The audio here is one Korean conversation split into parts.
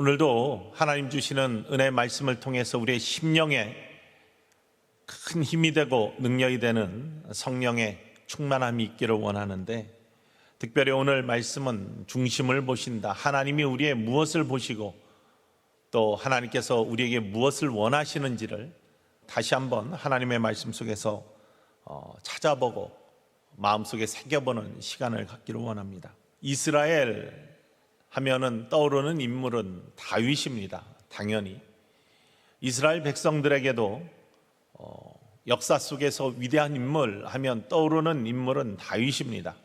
오늘도 하나님 주시는 은혜의 말씀을 통해서 우리의 심령에 큰 힘이 되고 능력이 되는 성령의 충만함이 있기를 원하는데, 특별히 오늘 말씀은 중심을 보신다. 하나님이 우리의 무엇을 보시고 또 하나님께서 우리에게 무엇을 원하시는지를 다시 한번 하나님의 말씀 속에서 찾아보고 마음속에 새겨보는 시간을 갖기를 원합니다. 이스라엘 하면은 떠오르는 인물은 다윗입니다. 당연히 이스라엘 백성들에게도 역사 속에서 위대한 인물 하면 떠오르는 인물은 다윗입니다.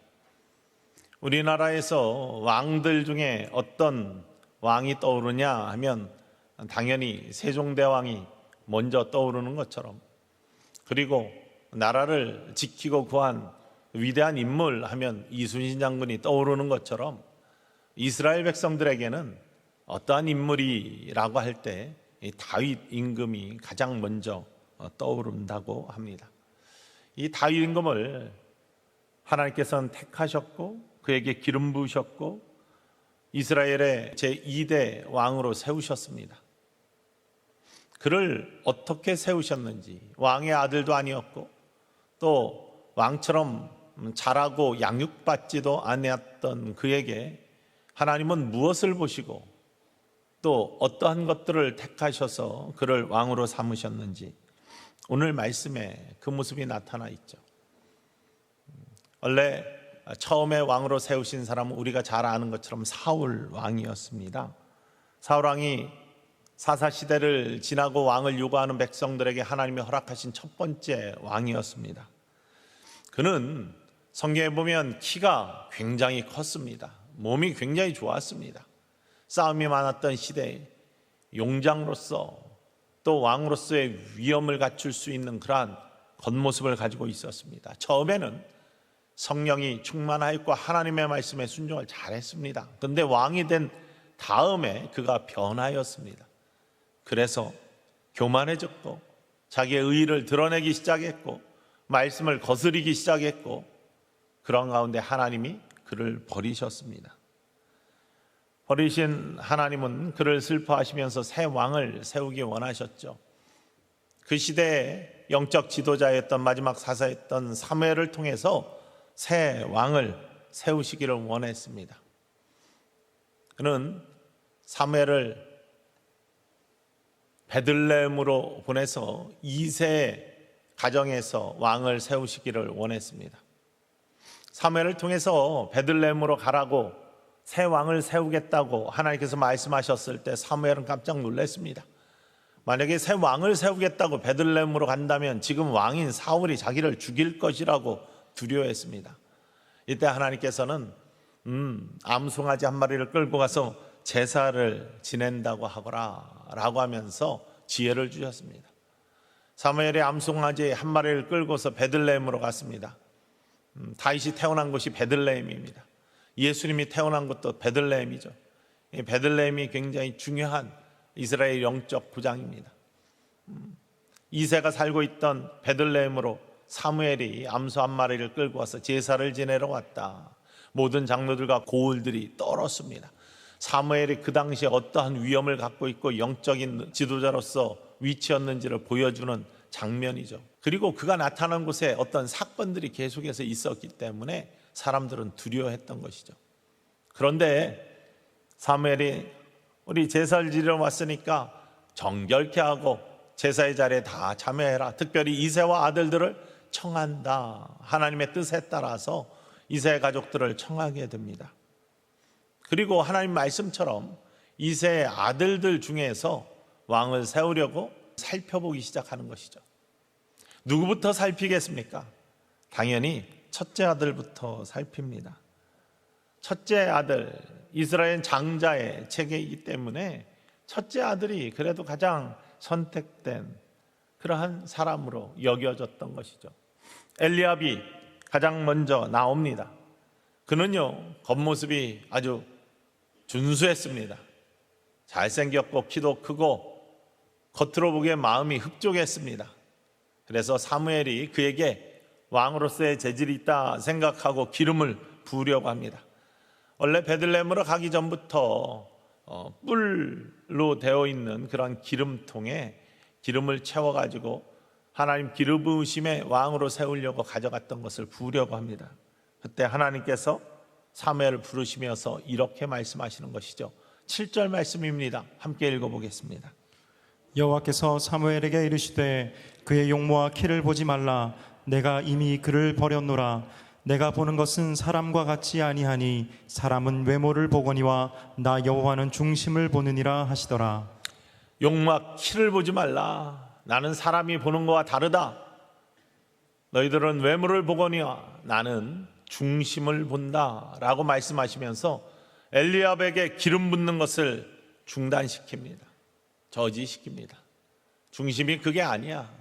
우리나라에서 왕들 중에 어떤 왕이 떠오르냐 하면 당연히 세종대왕이 먼저 떠오르는 것처럼, 그리고 나라를 지키고 구한 위대한 인물 하면 이순신 장군이 떠오르는 것처럼, 이스라엘 백성들에게는 어떠한 인물이라고 할 때 다윗 임금이 가장 먼저 떠오른다고 합니다. 이 다윗 임금을 하나님께서는 택하셨고 그에게 기름 부으셨고 이스라엘의 제2대 왕으로 세우셨습니다. 그를 어떻게 세우셨는지, 왕의 아들도 아니었고 또 왕처럼 자라고 양육받지도 않았던 그에게 하나님은 무엇을 보시고 또 어떠한 것들을 택하셔서 그를 왕으로 삼으셨는지 오늘 말씀에 그 모습이 나타나 있죠. 원래 처음에 왕으로 세우신 사람은 우리가 잘 아는 것처럼 사울 왕이었습니다. 사울 왕이 사사시대를 지나고 왕을 요구하는 백성들에게 하나님이 허락하신 첫 번째 왕이었습니다. 그는 성경에 보면 키가 굉장히 컸습니다. 몸이 굉장히 좋았습니다. 싸움이 많았던 시대에 용장으로서 또 왕으로서의 위엄을 갖출 수 있는 그러한 겉모습을 가지고 있었습니다. 처음에는 성령이 충만하였고 하나님의 말씀에 순종을 잘했습니다. 그런데 왕이 된 다음에 그가 변하였습니다. 그래서 교만해졌고 자기의 의의를 드러내기 시작했고 말씀을 거스르기 시작했고, 그런 가운데 하나님이 그를 버리셨습니다. 버리신 하나님은 그를 슬퍼하시면서 새 왕을 세우기 원하셨죠. 그 시대의 영적 지도자였던 마지막 사사였던 사무엘을 통해서 새 왕을 세우시기를 원했습니다. 그는 사무엘을 베들레헴으로 보내서 2세 가정에서 왕을 세우시기를 원했습니다. 사무엘을 통해서 베들레헴으로 가라고 새 왕을 세우겠다고 하나님께서 말씀하셨을 때 사무엘은 깜짝 놀랐습니다. 만약에 새 왕을 세우겠다고 베들레헴으로 간다면 지금 왕인 사울이 자기를 죽일 것이라고 두려워했습니다. 이때 하나님께서는 암송아지 한 마리를 끌고 가서 제사를 지낸다고 하거라 라고 하면서 지혜를 주셨습니다. 사무엘이 암송아지 한 마리를 끌고서 베들레헴으로 갔습니다. 다윗이 태어난 곳이 베들레헴입니다. 예수님이 태어난 곳도 베들레헴이죠. 베들레헴이 굉장히 중요한 이스라엘 영적 구장입니다. 이새가 살고 있던 베들레헴으로 사무엘이 암소 한 마리를 끌고 와서 제사를 지내러 왔다. 모든 장로들과 고을들이 떨었습니다. 사무엘이 그 당시에 어떠한 위엄을 갖고 있고 영적인 지도자로서 위치였는지를 보여주는 장면이죠. 그리고 그가 나타난 곳에 어떤 사건들이 계속해서 있었기 때문에 사람들은 두려워했던 것이죠. 그런데 사무엘이 우리 제사를 지내러 왔으니까 정결케 하고 제사의 자리에 다 참여해라. 특별히 이새와 아들들을 청한다. 하나님의 뜻에 따라서 이새의 가족들을 청하게 됩니다. 그리고 하나님 말씀처럼 이새의 아들들 중에서 왕을 세우려고 살펴보기 시작하는 것이죠. 누구부터 살피겠습니까? 당연히 첫째 아들부터 살핍니다. 첫째 아들, 이스라엘 장자의 체계이기 때문에 첫째 아들이 그래도 가장 선택된 그러한 사람으로 여겨졌던 것이죠. 엘리압이 가장 먼저 나옵니다. 그는요, 겉모습이 아주 준수했습니다. 잘생겼고 키도 크고 겉으로 보기에 마음이 흡족했습니다. 그래서 사무엘이 그에게 왕으로서의 재질이 있다 생각하고 기름을 부으려고 합니다. 원래 베들레헴으로 가기 전부터 뿔로 되어 있는 그런 기름통에 기름을 채워가지고 하나님 기름 부으심의 왕으로 세우려고 가져갔던 것을 부으려고 합니다. 그때 하나님께서 사무엘을 부르시면서 이렇게 말씀하시는 것이죠. 7절 말씀입니다. 함께 읽어보겠습니다. 여호와께서 사무엘에게 이르시되 그의 용모와 키를 보지 말라. 내가 이미 그를 버렸노라. 내가 보는 것은 사람과 같지 아니하니 사람은 외모를 보거니와 나 여호와는 중심을 보느니라 하시더라. 용모와 키를 보지 말라. 나는 사람이 보는 것과 다르다. 너희들은 외모를 보거니와 나는 중심을 본다 라고 말씀하시면서 엘리압에게 기름 붓는 것을 중단시킵니다. 저지시킵니다. 중심이 그게 아니야.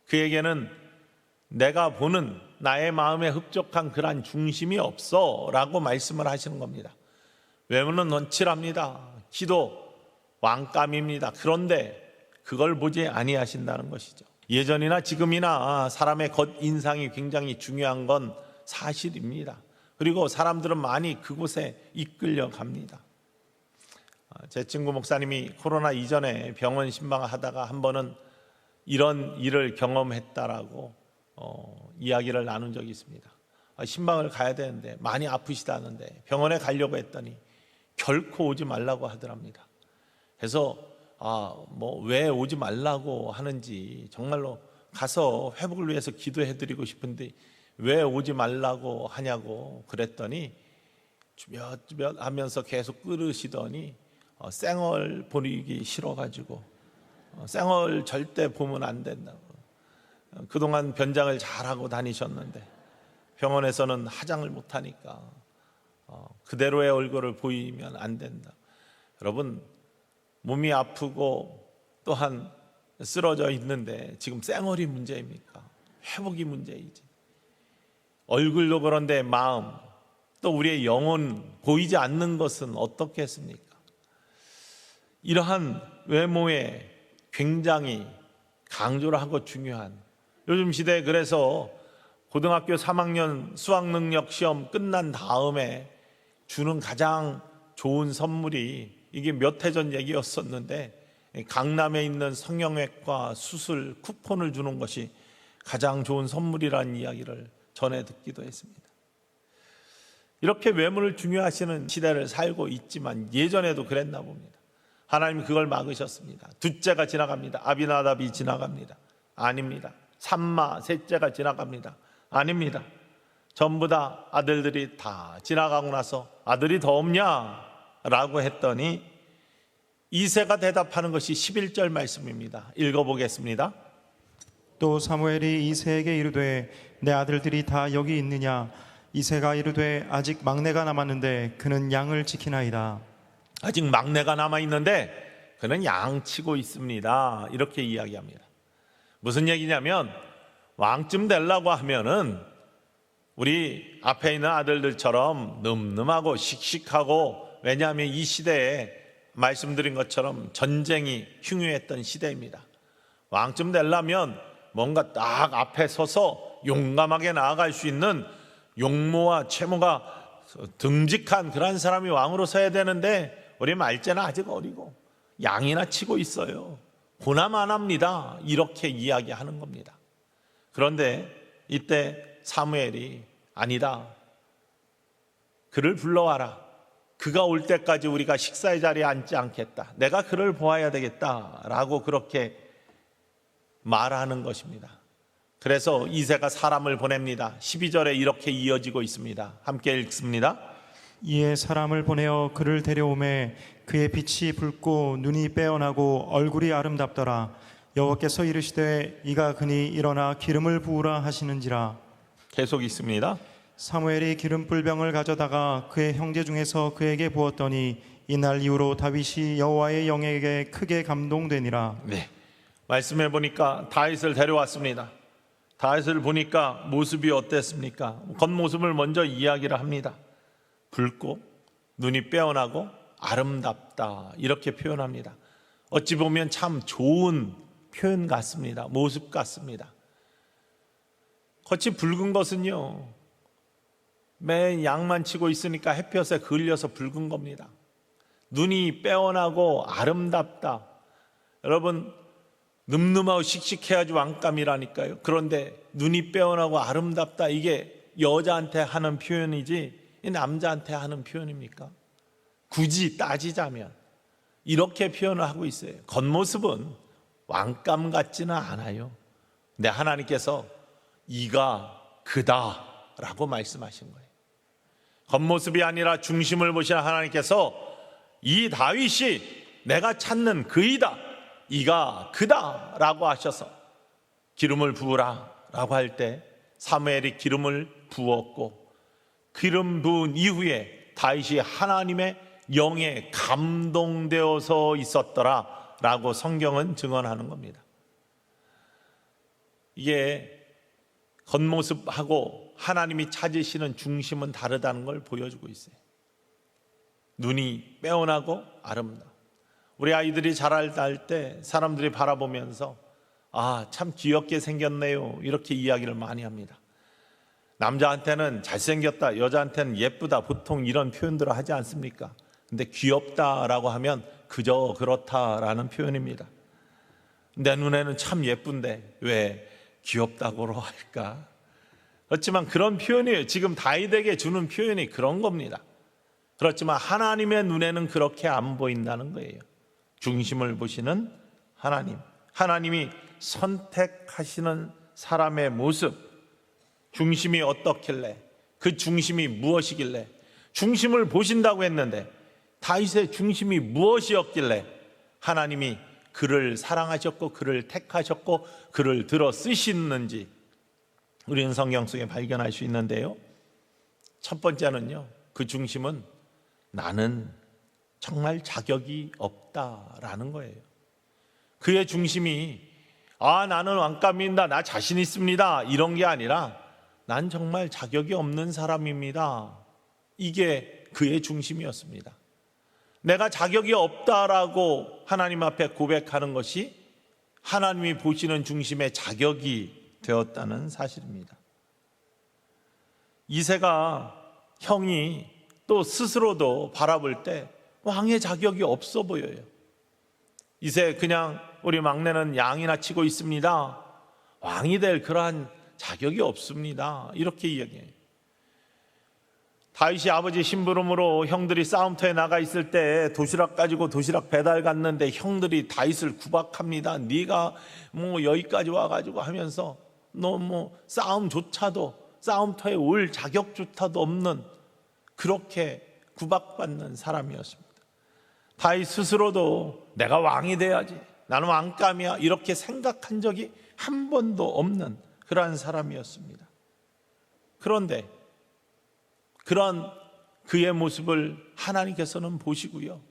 그에게는 내가 보는 나의 마음에 흡족한 그러한 중심이 없어 라고 말씀을 하시는 겁니다. 외모는 원칠합니다. 키도 왕감입니다. 그런데 그걸 보지 아니하신다는 것이죠. 예전이나 지금이나 사람의 겉인상이 굉장히 중요한 건 사실입니다. 그리고 사람들은 많이 그곳에 이끌려 갑니다. 제 친구 목사님이 코로나 이전에 병원 신방을 하다가 한 번은 이런 일을 경험했다라고 이야기를 나눈 적이 있습니다. 신방을 가야 되는데 많이 아프시다는데 병원에 가려고 했더니 결코 오지 말라고 하더랍니다. 그래서 왜 오지 말라고 하는지 정말로 가서 회복을 위해서 기도해드리고 싶은데 왜 오지 말라고 하냐고 그랬더니 몇 하면서 계속 끌으시더니 쌩얼 보이기 싫어가지고 쌩얼 절대 보면 안 된다고. 그동안 변장을 잘하고 다니셨는데 병원에서는 화장을 못하니까 그대로의 얼굴을 보이면 안 된다. 여러분, 몸이 아프고 또한 쓰러져 있는데 지금 쌩얼이 문제입니까? 회복이 문제이지. 얼굴도 그런데 마음 또 우리의 영혼 보이지 않는 것은 어떻겠습니까? 이러한 외모에 굉장히 강조를 하고 중요한 요즘 시대에 그래서 고등학교 3학년 수학능력 시험 끝난 다음에 주는 가장 좋은 선물이 이게 몇 해 전 얘기였었는데 강남에 있는 성형외과 수술 쿠폰을 주는 것이 가장 좋은 선물이라는 이야기를 전해 듣기도 했습니다. 이렇게 외모를 중요하시는 시대를 살고 있지만 예전에도 그랬나 봅니다. 하나님이 그걸 막으셨습니다. 둘째가 지나갑니다. 아비나답이 지나갑니다. 아닙니다. 삼마 셋째가 지나갑니다. 아닙니다. 전부 다 아들들이 다 지나가고 나서 아들이 더 없냐? 라고 했더니 이새가 대답하는 것이 11절 말씀입니다. 읽어보겠습니다. 또 사무엘이 이새에게 이르되 내 아들들이 다 여기 있느냐? 이새가 이르되 아직 막내가 남았는데 그는 양을 지키나이다. 아직 막내가 남아있는데 그는 양 치고 있습니다. 이렇게 이야기합니다. 무슨 얘기냐면 왕쯤 되려고 하면은 우리 앞에 있는 아들들처럼 늠름하고 씩씩하고, 왜냐하면 이 시대에 말씀드린 것처럼 전쟁이 흉유했던 시대입니다. 왕쯤 되려면 뭔가 딱 앞에 서서 용감하게 나아갈 수 있는 용모와 채모가 듬직한 그런 사람이 왕으로 서야 되는데 우리 말째는 아직 어리고 양이나 치고 있어요. 고나마납니다. 이렇게 이야기하는 겁니다. 그런데 이때 사무엘이 아니다. 그를 불러와라. 그가 올 때까지 우리가 식사의 자리에 앉지 않겠다. 내가 그를 보아야 되겠다라고 그렇게 말하는 것입니다. 그래서 이새가 사람을 보냅니다. 12절에 이렇게 이어지고 있습니다. 함께 읽습니다. 이에 사람을 보내어 그를 데려오매 그의 빛이 붉고 눈이 빼어나고 얼굴이 아름답더라. 여호와께서 이르시되 이가 그니 일어나 기름을 부으라 하시는지라. 계속 있습니다. 사무엘이 기름불병을 가져다가 그의 형제 중에서 그에게 부었더니 이날 이후로 다윗이 여호와의 영에게 크게 감동되니라. 네, 말씀해 보니까 다윗을 데려왔습니다. 다윗을 보니까 모습이 어땠습니까? 겉모습을 먼저 이야기를 합니다. 붉고 눈이 빼어나고 아름답다, 이렇게 표현합니다. 어찌 보면 참 좋은 표현 같습니다. 모습 같습니다. 겉이 붉은 것은요, 맨 양만 치고 있으니까 햇볕에 그을려서 붉은 겁니다. 눈이 빼어나고 아름답다. 여러분, 늠름하고 씩씩해야지 왕감이라니까요. 그런데 눈이 빼어나고 아름답다, 이게 여자한테 하는 표현이지 이 남자한테 하는 표현입니까? 굳이 따지자면 이렇게 표현을 하고 있어요. 겉모습은 왕감 같지는 않아요. 근데 하나님께서 이가 그다 라고 말씀하신 거예요. 겉모습이 아니라 중심을 보시는 하나님께서 이 다윗이 내가 찾는 그이다, 이가 그다 라고 하셔서 기름을 부으라 라고 할 때 사무엘이 기름을 부었고, 기름 부은 이후에 다윗이 하나님의 영에 감동되어서 있었더라 라고 성경은 증언하는 겁니다. 이게 겉모습하고 하나님이 찾으시는 중심은 다르다는 걸 보여주고 있어요. 눈이 빼어나고 아름다워. 우리 아이들이 자랄 때 사람들이 바라보면서 아, 참 귀엽게 생겼네요, 이렇게 이야기를 많이 합니다. 남자한테는 잘생겼다, 여자한테는 예쁘다, 보통 이런 표현들을 하지 않습니까? 근데 귀엽다라고 하면 그저 그렇다라는 표현입니다. 내 눈에는 참 예쁜데 왜 귀엽다고 할까? 그렇지만 그런 표현이에요. 지금 다윗에게 주는 표현이 그런 겁니다. 그렇지만 하나님의 눈에는 그렇게 안 보인다는 거예요. 중심을 보시는 하나님, 하나님이 선택하시는 사람의 모습, 중심이 어떻길래, 그 중심이 무엇이길래, 중심을 보신다고 했는데 다윗의 중심이 무엇이었길래 하나님이 그를 사랑하셨고 그를 택하셨고 그를 들어 쓰시는지 우리는 성경 속에 발견할 수 있는데요. 첫 번째는요, 그 중심은 나는 정말 자격이 없다라는 거예요. 그의 중심이 나는 왕감입니다, 나 자신 있습니다, 이런 게 아니라 난 정말 자격이 없는 사람입니다. 이게 그의 중심이었습니다. 내가 자격이 없다라고 하나님 앞에 고백하는 것이 하나님이 보시는 중심의 자격이 되었다는 사실입니다. 이새가 형이 또 스스로도 바라볼 때 왕의 자격이 없어 보여요. 이새 그냥 우리 막내는 양이나 치고 있습니다, 왕이 될 그러한 자격이 없습니다, 이렇게 이야기해요. 다윗이 아버지 심부름으로 형들이 싸움터에 나가 있을 때 도시락 가지고 도시락 배달 갔는데 형들이 다윗을 구박합니다. 네가 뭐 여기까지 와가지고 하면서 너 뭐 싸움터에 올 자격조차도 없는, 그렇게 구박받는 사람이었습니다. 다윗 스스로도 내가 왕이 돼야지, 나는 왕감이야, 이렇게 생각한 적이 한 번도 없는 그러한 사람이었습니다. 그런데 그런 그의 모습을 하나님께서는 보시고요,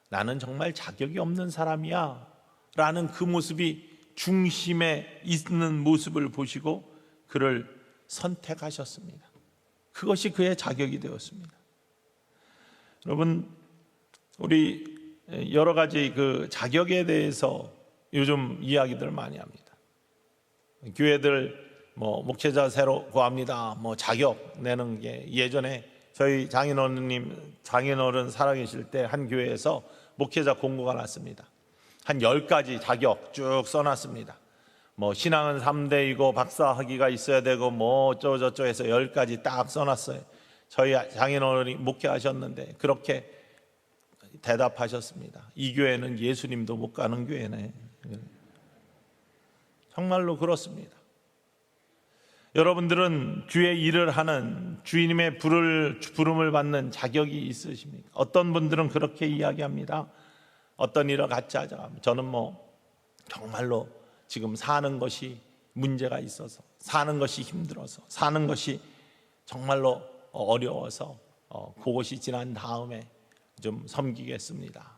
나는 정말 자격이 없는 사람이야 라는 그 모습이 중심에 있는 모습을 보시고 그를 선택하셨습니다. 그것이 그의 자격이 되었습니다. 여러분, 우리 여러 가지 그 자격에 대해서 요즘 이야기들 많이 합니다. 교회들 목회자 새로 구합니다, 자격 내는 게, 예전에 저희 장인어른 살아계실 때 한 교회에서 목회자 공고가 났습니다. 한 10가지 자격 쭉 써놨습니다. 신앙은 3대이고 박사학위가 있어야 되고 어쩌고저쩌고 해서 10가지 딱 써놨어요. 저희 장인어른이 목회하셨는데 그렇게 대답하셨습니다. 이 교회는 예수님도 못 가는 교회네. 정말로 그렇습니다. 여러분들은 주의 일을 하는, 주님의 부름을 받는 자격이 있으십니까? 어떤 분들은 그렇게 이야기합니다. 어떤 일을 같이 하자, 저는 정말로 지금 사는 것이 문제가 있어서, 사는 것이 힘들어서, 사는 것이 정말로 어려워서 그것이 지난 다음에 좀 섬기겠습니다.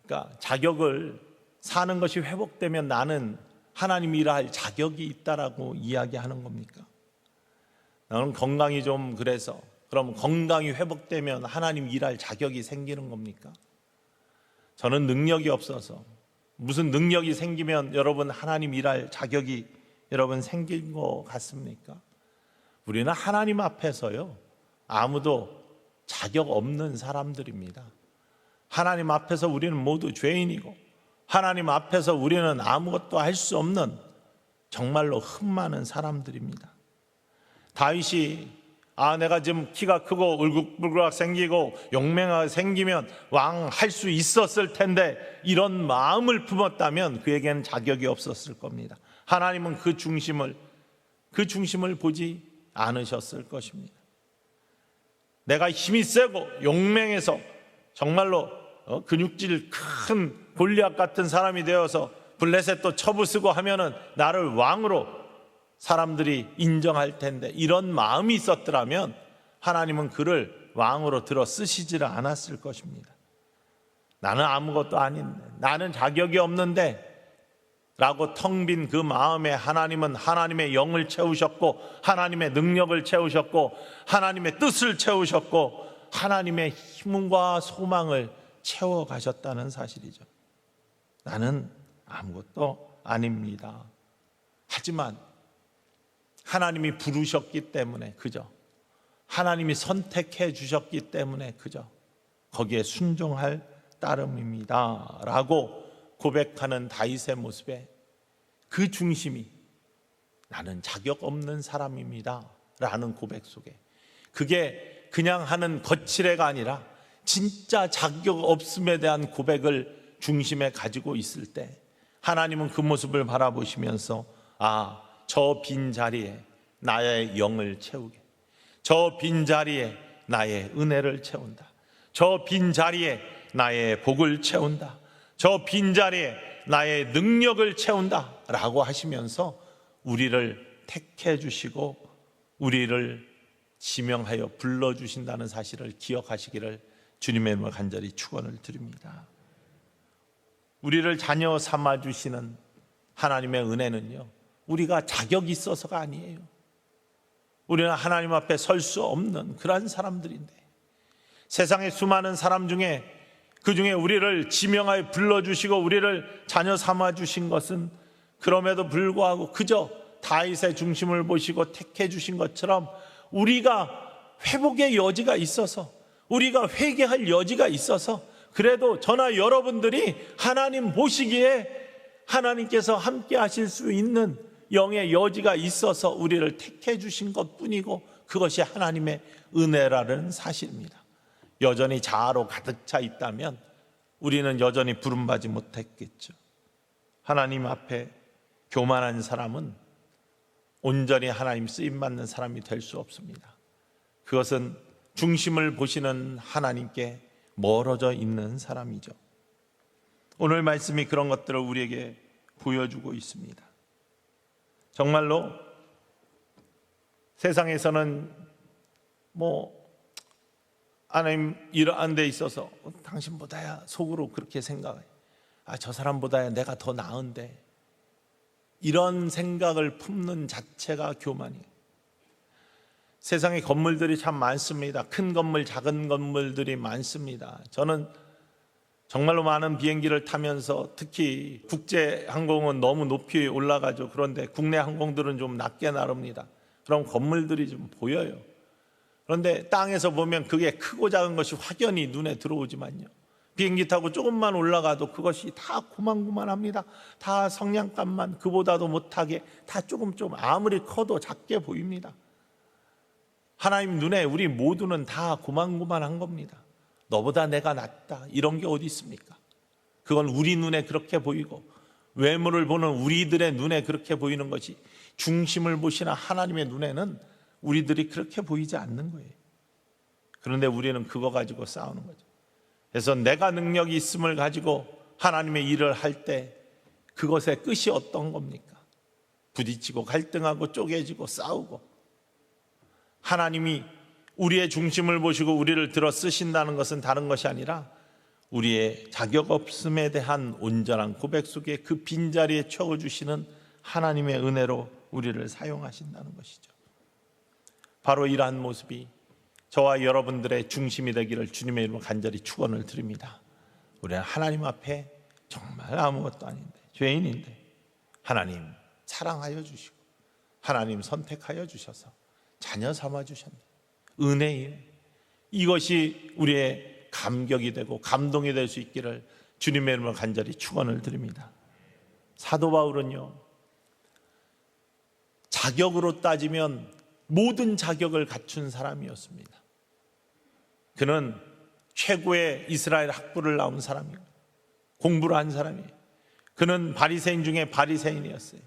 그러니까 자격을, 사는 것이 회복되면 나는 하나님 일할 자격이 있다라고 이야기하는 겁니까? 나는 건강이 좀 그래서, 그럼 건강이 회복되면 하나님 일할 자격이 생기는 겁니까? 저는 능력이 없어서, 무슨 능력이 생기면 여러분 하나님 일할 자격이 여러분 생긴 것 같습니까? 우리는 하나님 앞에서요, 아무도 자격 없는 사람들입니다. 하나님 앞에서 우리는 모두 죄인이고 하나님 앞에서 우리는 아무것도 할 수 없는 정말로 흠 많은 사람들입니다. 다윗이 내가 지금 키가 크고 울긋불긋 생기고 용맹하게 생기면 왕 할 수 있었을 텐데 이런 마음을 품었다면 그에게는 자격이 없었을 겁니다. 하나님은 그 중심을 보지 않으셨을 것입니다. 내가 힘이 세고 용맹해서 정말로 근육질 큰 골리앗 같은 사람이 되어서 블레셋도 쳐부수고 하면은 나를 왕으로 사람들이 인정할 텐데 이런 마음이 있었더라면 하나님은 그를 왕으로 들어 쓰시지를 않았을 것입니다. 나는 아무것도 아닌데, 나는 자격이 없는데 라고 텅 빈 그 마음에 하나님은 하나님의 영을 채우셨고 하나님의 능력을 채우셨고 하나님의 뜻을 채우셨고 하나님의 힘과 소망을 채워가셨다는 사실이죠. 나는 아무것도 아닙니다. 하지만 하나님이 부르셨기 때문에 그저, 하나님이 선택해 주셨기 때문에 그저 거기에 순종할 따름입니다 라고 고백하는 다윗의 모습에 그 중심이 나는 자격 없는 사람입니다 라는 고백 속에, 그게 그냥 하는 거칠애가 아니라 진짜 자격 없음에 대한 고백을 중심에 가지고 있을 때 하나님은 그 모습을 바라보시면서 저 빈자리에 나의 영을 채우게, 저 빈자리에 나의 은혜를 채운다, 저 빈자리에 나의 복을 채운다, 저 빈자리에 나의 능력을 채운다 라고 하시면서 우리를 택해 주시고 우리를 지명하여 불러주신다는 사실을 기억하시기를 주님의 이름으로 간절히 축원을 드립니다. 우리를 자녀 삼아주시는 하나님의 은혜는요, 우리가 자격이 있어서가 아니에요. 우리는 하나님 앞에 설 수 없는 그런 사람들인데, 세상의 수많은 사람 중에 그 중에 우리를 지명하여 불러주시고 우리를 자녀 삼아주신 것은 그럼에도 불구하고 그저 다윗의 중심을 보시고 택해 주신 것처럼 우리가 회복의 여지가 있어서, 우리가 회개할 여지가 있어서, 그래도 저나 여러분들이 하나님 보시기에 하나님께서 함께 하실 수 있는 영의 여지가 있어서 우리를 택해 주신 것뿐이고 그것이 하나님의 은혜라는 사실입니다. 여전히 자아로 가득 차 있다면 우리는 여전히 부름받지 못했겠죠. 하나님 앞에 교만한 사람은 온전히 하나님 쓰임받는 사람이 될 수 없습니다. 그것은 중심을 보시는 하나님께 멀어져 있는 사람이죠. 오늘 말씀이 그런 것들을 우리에게 보여주고 있습니다. 정말로 세상에서는 하나님 이러한 데 있어서 당신보다야 속으로 그렇게 생각해, 저 사람보다야 내가 더 나은데, 이런 생각을 품는 자체가 교만이에요. 세상에 건물들이 참 많습니다. 큰 건물, 작은 건물들이 많습니다. 저는 정말로 많은 비행기를 타면서 특히 국제 항공은 너무 높이 올라가죠. 그런데 국내 항공들은 좀 낮게 나릅니다. 그럼 건물들이 좀 보여요. 그런데 땅에서 보면 그게 크고 작은 것이 확연히 눈에 들어오지만요, 비행기 타고 조금만 올라가도 그것이 다 고만고만합니다. 다 성냥감만 그보다도 못하게 다 조금 아무리 커도 작게 보입니다. 하나님 눈에 우리 모두는 다 고만고만한 겁니다. 너보다 내가 낫다 이런 게 어디 있습니까? 그건 우리 눈에 그렇게 보이고 외모를 보는 우리들의 눈에 그렇게 보이는 것이, 중심을 보시는 하나님의 눈에는 우리들이 그렇게 보이지 않는 거예요. 그런데 우리는 그거 가지고 싸우는 거죠. 그래서 내가 능력이 있음을 가지고 하나님의 일을 할 때 그것의 끝이 어떤 겁니까? 부딪히고 갈등하고 쪼개지고 싸우고. 하나님이 우리의 중심을 보시고 우리를 들어 쓰신다는 것은 다른 것이 아니라 우리의 자격 없음에 대한 온전한 고백 속에 그 빈자리에 채워주시는 하나님의 은혜로 우리를 사용하신다는 것이죠. 바로 이러한 모습이 저와 여러분들의 중심이 되기를 주님의 이름으로 간절히 축원을 드립니다. 우리는 하나님 앞에 정말 아무것도 아닌데, 죄인인데 하나님 사랑하여 주시고 하나님 선택하여 주셔서 자녀 삼아 주셨네. 은혜예요. 이것이 우리의 감격이 되고 감동이 될 수 있기를 주님의 이름으로 간절히 축원을 드립니다. 사도 바울은요, 자격으로 따지면 모든 자격을 갖춘 사람이었습니다. 그는 최고의 이스라엘 학부를 나온 사람이고 공부를 한 사람이에요. 그는 바리새인 중에 바리새인이었어요.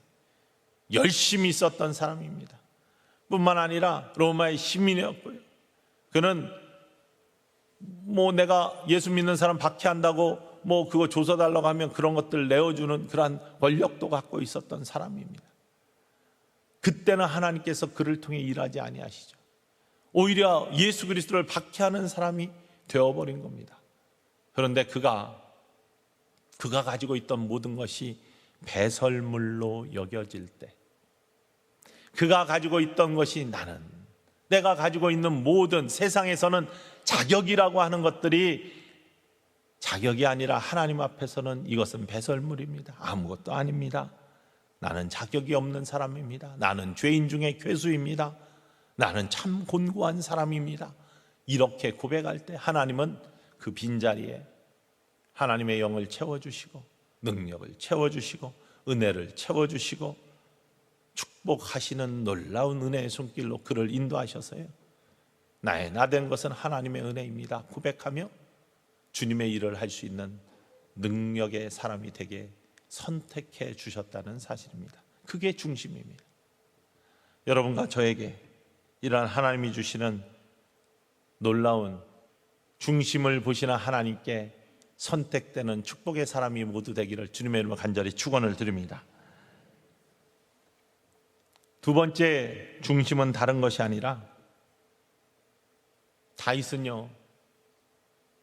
열심히 썼던 사람입니다. 뿐만 아니라 로마의 시민이었고요. 그는 내가 예수 믿는 사람 박해한다고 그거 조서 달라고 하면 그런 것들 내어주는 그러한 권력도 갖고 있었던 사람입니다. 그때는 하나님께서 그를 통해 일하지 아니하시죠. 오히려 예수 그리스도를 박해하는 사람이 되어버린 겁니다. 그런데 그가 가지고 있던 모든 것이 배설물로 여겨질 때, 그가 가지고 있던 것이 내가 가지고 있는 모든 세상에서는 자격이라고 하는 것들이 자격이 아니라 하나님 앞에서는 이것은 배설물입니다. 아무것도 아닙니다. 나는 자격이 없는 사람입니다. 나는 죄인 중에 괴수입니다. 나는 참 곤고한 사람입니다. 이렇게 고백할 때 하나님은 그 빈자리에 하나님의 영을 채워주시고 능력을 채워주시고 은혜를 채워주시고 축복하시는 놀라운 은혜의 손길로 그를 인도하셔서요, 나의 나된 것은 하나님의 은혜입니다 고백하며 주님의 일을 할 수 있는 능력의 사람이 되게 선택해 주셨다는 사실입니다. 그게 중심입니다. 여러분과 저에게 이러한 하나님이 주시는 놀라운 중심을 보시는 하나님께 선택되는 축복의 사람이 모두 되기를 주님의 이름으로 간절히 축원을 드립니다. 두 번째 중심은 다른 것이 아니라, 다윗은요,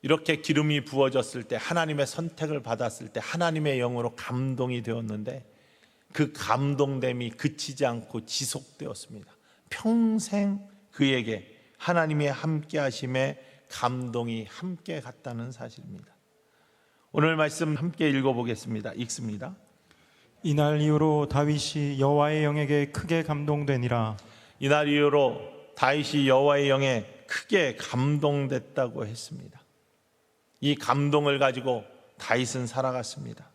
이렇게 기름이 부어졌을 때, 하나님의 선택을 받았을 때 하나님의 영으로 감동이 되었는데 그 감동됨이 그치지 않고 지속되었습니다. 평생 그에게 하나님의 함께 하심에 감동이 함께 갔다는 사실입니다. 오늘 말씀 함께 읽어보겠습니다. 읽습니다. 이날 이후로 다윗이 여호와의 영에게 크게 감동되니라. 이날 이후로 다윗이 여호와의 영에 크게 감동됐다고 했습니다. 이 감동을 가지고 다윗은 살아갔습니다.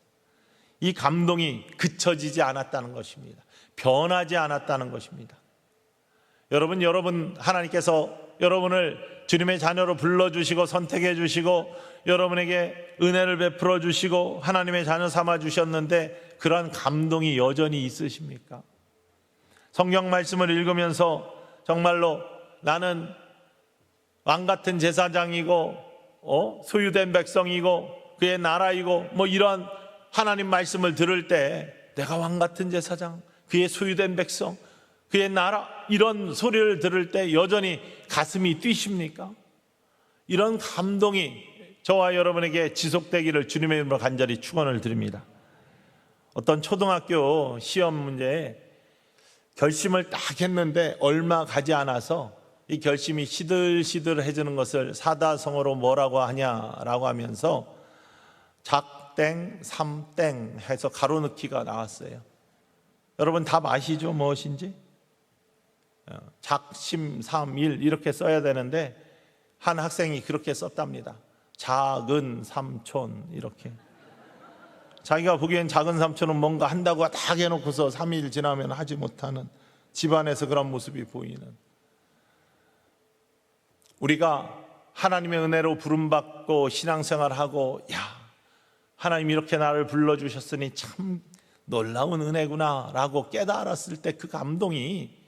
이 감동이 그쳐지지 않았다는 것입니다. 변하지 않았다는 것입니다. 여러분 하나님께서 여러분을 주님의 자녀로 불러주시고 선택해 주시고 여러분에게 은혜를 베풀어 주시고 하나님의 자녀 삼아 주셨는데 그러한 감동이 여전히 있으십니까? 성경 말씀을 읽으면서 정말로 나는 왕같은 제사장이고 소유된 백성이고 그의 나라이고 이러한 하나님 말씀을 들을 때 내가 왕같은 제사장, 그의 소유된 백성, 그의 나라, 이런 소리를 들을 때 여전히 가슴이 뛰십니까? 이런 감동이 저와 여러분에게 지속되기를 주님의 이름으로 간절히 축원을 드립니다. 어떤 초등학교 시험 문제에 결심을 딱 했는데 얼마 가지 않아서 이 결심이 시들시들해지는 것을 사다성어로 뭐라고 하냐라고 하면서 작땡, 삼땡 해서 가로넣기가 나왔어요. 여러분 답 아시죠? 무엇인지? 작심, 삼일 이렇게 써야 되는데 한 학생이 그렇게 썼답니다. 작은 삼촌 이렇게. 자기가 보기엔 작은 삼촌은 뭔가 한다고 딱 해놓고서 3일 지나면 하지 못하는, 집안에서 그런 모습이 보이는, 우리가 하나님의 은혜로 부름받고 신앙생활하고 하나님 이렇게 나를 불러주셨으니 참 놀라운 은혜구나 라고 깨달았을 때 그 감동이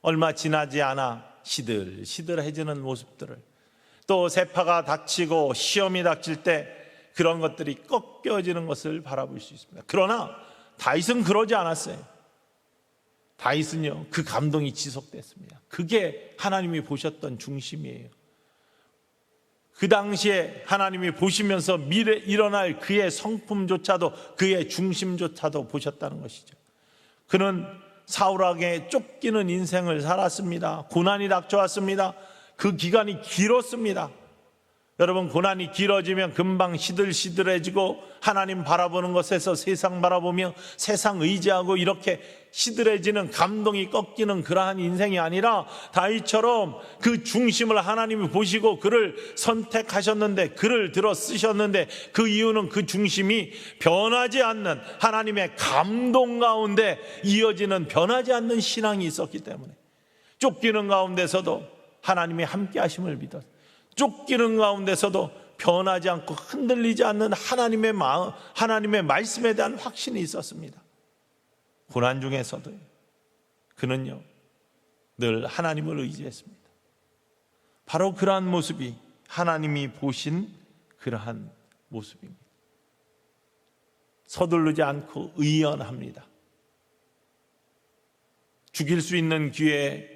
얼마 지나지 않아 시들시들해지는 모습들을, 또 세파가 닥치고 시험이 닥칠 때 그런 것들이 꺾여지는 것을 바라볼 수 있습니다. 그러나 다윗은 그러지 않았어요. 다윗은요, 그 감동이 지속됐습니다. 그게 하나님이 보셨던 중심이에요. 그 당시에 하나님이 보시면서 미래 일어날 그의 성품조차도, 그의 중심조차도 보셨다는 것이죠. 그는 사울에게 쫓기는 인생을 살았습니다. 고난이 닥쳐왔습니다. 그 기간이 길었습니다. 여러분, 고난이 길어지면 금방 시들시들해지고 하나님 바라보는 것에서 세상 바라보며 세상 의지하고 이렇게 시들해지는, 감동이 꺾이는 그러한 인생이 아니라 다윗처럼 그 중심을 하나님이 보시고 그를 선택하셨는데, 그를 들어 쓰셨는데, 그 이유는 그 중심이 변하지 않는 하나님의 감동 가운데 이어지는 변하지 않는 신앙이 있었기 때문에, 쫓기는 가운데서도 하나님의 함께 하심을 믿었어요. 쫓기는 가운데서도 변하지 않고 흔들리지 않는 하나님의 마음, 하나님의 말씀에 대한 확신이 있었습니다. 고난 중에서도 그는요 늘 하나님을 의지했습니다. 바로 그러한 모습이 하나님이 보신 그러한 모습입니다. 서두르지 않고 의연합니다. 죽일 수 있는 기회에,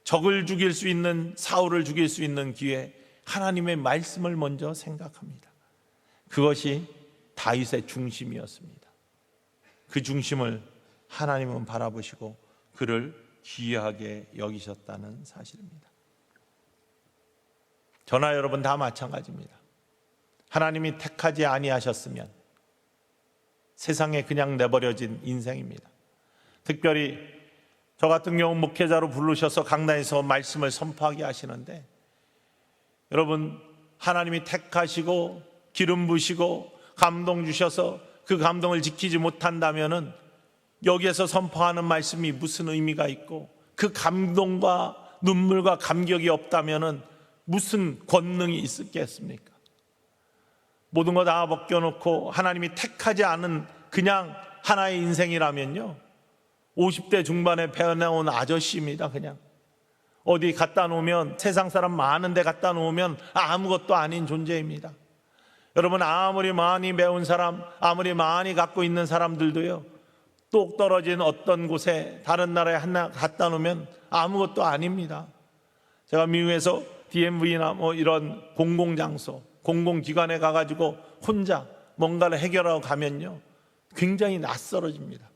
적을 죽일 수 있는, 사울을 죽일 수 있는 기회에 하나님의 말씀을 먼저 생각합니다. 그것이 다윗의 중심이었습니다. 그 중심을 하나님은 바라보시고 그를 귀하게 여기셨다는 사실입니다. 저나 여러분 다 마찬가지입니다. 하나님이 택하지 아니하셨으면 세상에 그냥 내버려진 인생입니다. 특별히 저 같은 경우 목회자로 부르셔서 강단에서 말씀을 선포하게 하시는데, 여러분, 하나님이 택하시고 기름 부시고 감동 주셔서 그 감동을 지키지 못한다면은 여기에서 선포하는 말씀이 무슨 의미가 있고, 그 감동과 눈물과 감격이 없다면은 무슨 권능이 있겠습니까? 모든 거 다 벗겨놓고 하나님이 택하지 않은 그냥 하나의 인생이라면요, 50대 중반에 배어나온 아저씨입니다. 그냥 어디 갖다 놓으면, 세상 사람 많은 데 갖다 놓으면 아무것도 아닌 존재입니다. 여러분, 아무리 많이 배운 사람, 아무리 많이 갖고 있는 사람들도요, 똑 떨어진 어떤 곳에, 다른 나라에 하나 갖다 놓으면 아무것도 아닙니다. 제가 미국에서 DMV나 뭐 이런 공공장소, 공공기관에 가가지고 혼자 뭔가를 해결하고 가면요, 굉장히 낯설어집니다.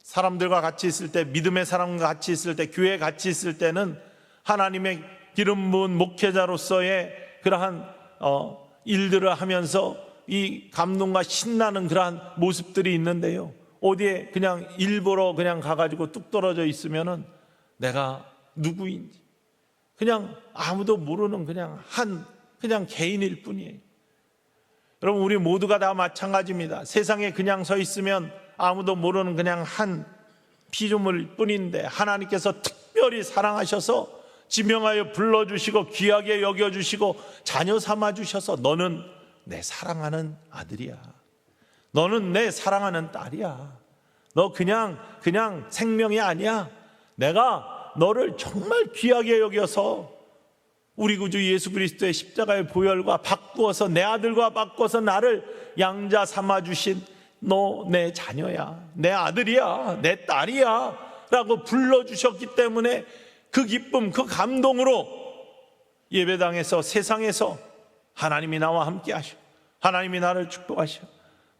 사람들과 같이 있을 때, 믿음의 사람과 같이 있을 때, 교회에 같이 있을 때는 하나님의 기름 부은 목회자로서의 그러한 일들을 하면서 이 감동과 신나는 그러한 모습들이 있는데요, 어디에 그냥 일부러 그냥 가가지고 뚝 떨어져 있으면은 내가 누구인지 그냥 아무도 모르는 그냥 개인일 뿐이에요. 여러분, 우리 모두가 다 마찬가지입니다. 세상에 그냥 서 있으면 아무도 모르는 그냥 한 피조물 뿐인데, 하나님께서 특별히 사랑하셔서 지명하여 불러주시고 귀하게 여겨주시고 자녀 삼아주셔서 너는 내 사랑하는 아들이야, 너는 내 사랑하는 딸이야, 너 그냥 생명이 아니야, 내가 너를 정말 귀하게 여겨서 우리 구주 예수 그리스도의 십자가의 보혈과 바꾸어서, 내 아들과 바꿔서 나를 양자 삼아주신 너 내 자녀야, 내 아들이야, 내 딸이야 라고 불러주셨기 때문에 그 기쁨, 그 감동으로 예배당에서, 세상에서 하나님이 나와 함께 하셔, 하나님이 나를 축복하셔.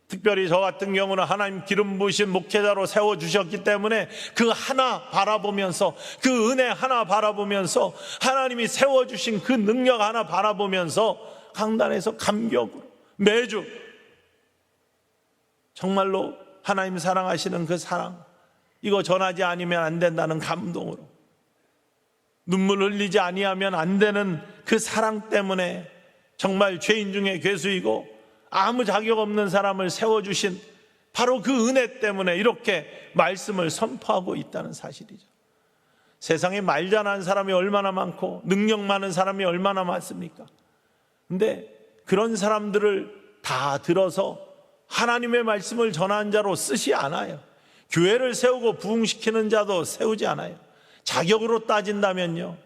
특별히 저 같은 경우는 하나님 기름 부으신 목회자로 세워주셨기 때문에 그 하나 바라보면서, 그 은혜 하나 바라보면서, 하나님이 세워주신 그 능력 하나 바라보면서 강단에서 감격으로 매주 정말로 하나님 사랑하시는 그 사랑, 이거 전하지 않으면 안 된다는 감동으로, 눈물 흘리지 아니하면 안 되는 그 사랑 때문에 정말 죄인 중에 괴수이고 아무 자격 없는 사람을 세워주신 바로 그 은혜 때문에 이렇게 말씀을 선포하고 있다는 사실이죠. 세상에 말 잘하는 사람이 얼마나 많고 능력 많은 사람이 얼마나 많습니까? 근데 그런 사람들을 다 들어서 하나님의 말씀을 전하는 자로 쓰지 않아요. 교회를 세우고 부흥시키는 자도 세우지 않아요. 자격으로 따진다면요,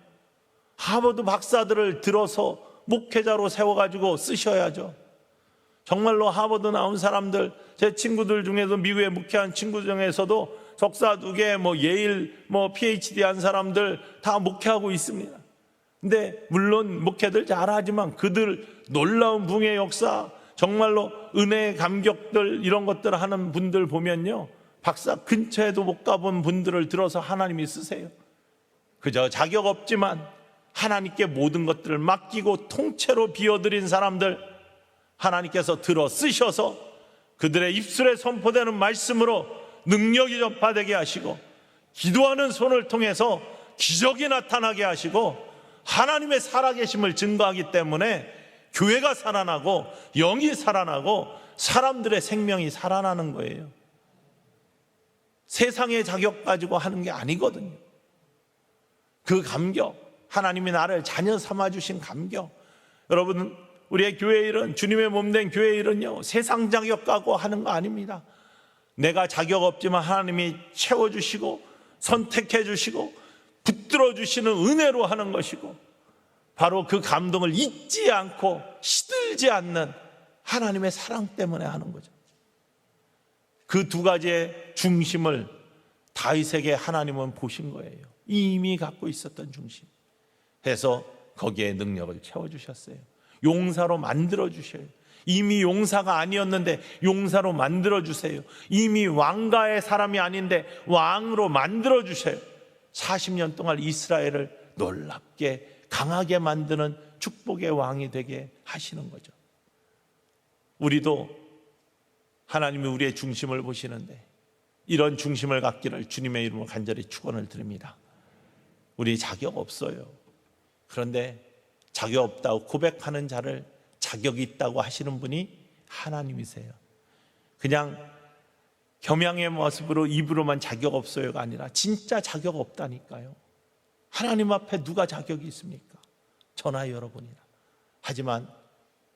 하버드 박사들을 들어서 목회자로 세워가지고 쓰셔야죠. 정말로 하버드 나온 사람들, 제 친구들 중에도, 미국에 목회한 친구 중에서도 석사 2개, 예일, PhD 한 사람들 다 목회하고 있습니다. 근데 물론 목회들 잘하지만 그들 놀라운 붕의 역사, 정말로 은혜의 감격들, 이런 것들 하는 분들 보면요, 박사 근처에도 못 가본 분들을 들어서 하나님이 쓰세요. 그저 자격 없지만 하나님께 모든 것들을 맡기고 통째로 비워드린 사람들, 하나님께서 들어 쓰셔서 그들의 입술에 선포되는 말씀으로 능력이 전파되게 하시고, 기도하는 손을 통해서 기적이 나타나게 하시고, 하나님의 살아계심을 증거하기 때문에 교회가 살아나고 영이 살아나고 사람들의 생명이 살아나는 거예요. 세상의 자격 가지고 하는 게 아니거든요. 그 감격, 하나님이 나를 자녀 삼아주신 감격. 여러분, 우리의 교회 일은, 주님의 몸된 교회 일은요, 세상 자격 가지고 하는 거 아닙니다. 내가 자격 없지만 하나님이 채워주시고 선택해 주시고 붙들어 주시는 은혜로 하는 것이고, 바로 그 감동을 잊지 않고 시들지 않는 하나님의 사랑 때문에 하는 거죠. 그 두 가지의 중심을 다윗에게 하나님은 보신 거예요. 이미 갖고 있었던 중심 해서 거기에 능력을 채워주셨어요. 용사로 만들어주셔요. 이미 용사가 아니었는데 용사로 만들어주세요. 이미 왕가의 사람이 아닌데 왕으로 만들어주세요. 40년 동안 이스라엘을 놀랍게 강하게 만드는 축복의 왕이 되게 하시는 거죠. 우리도 하나님이 우리의 중심을 보시는데 이런 중심을 갖기를 주님의 이름으로 간절히 축원을 드립니다. 우리 자격 없어요. 그런데 자격 없다고 고백하는 자를 자격이 있다고 하시는 분이 하나님이세요. 그냥 겸양의 모습으로 입으로만 자격 없어요가 아니라 진짜 자격 없다니까요. 하나님 앞에 누가 자격이 있습니까? 저나 여러분이나. 하지만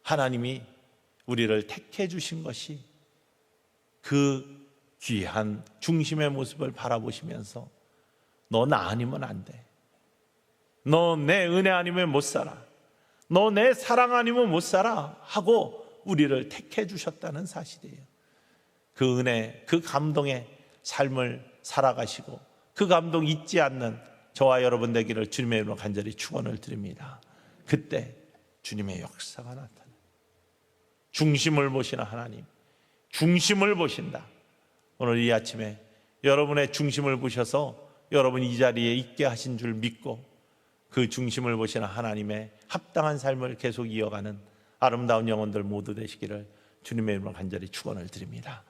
하나님이 우리를 택해 주신 것이 그 귀한 중심의 모습을 바라보시면서 너 나 아니면 안 돼. 너 내 은혜 아니면 못 살아. 너 내 사랑 아니면 못 살아 하고 우리를 택해 주셨다는 사실이에요. 그 은혜, 그 감동의 삶을 살아가시고 그 감동 잊지 않는 저와 여러분 되기를 주님의 이름으로 간절히 축원을 드립니다. 그때 주님의 역사가 나타나요. 중심을 보시는 하나님, 중심을 보신다. 오늘 이 아침에 여러분의 중심을 보셔서 여러분 이 자리에 있게 하신 줄 믿고 그 중심을 보시는 하나님의 합당한 삶을 계속 이어가는 아름다운 영혼들 모두 되시기를 주님의 이름으로 간절히 축원을 드립니다.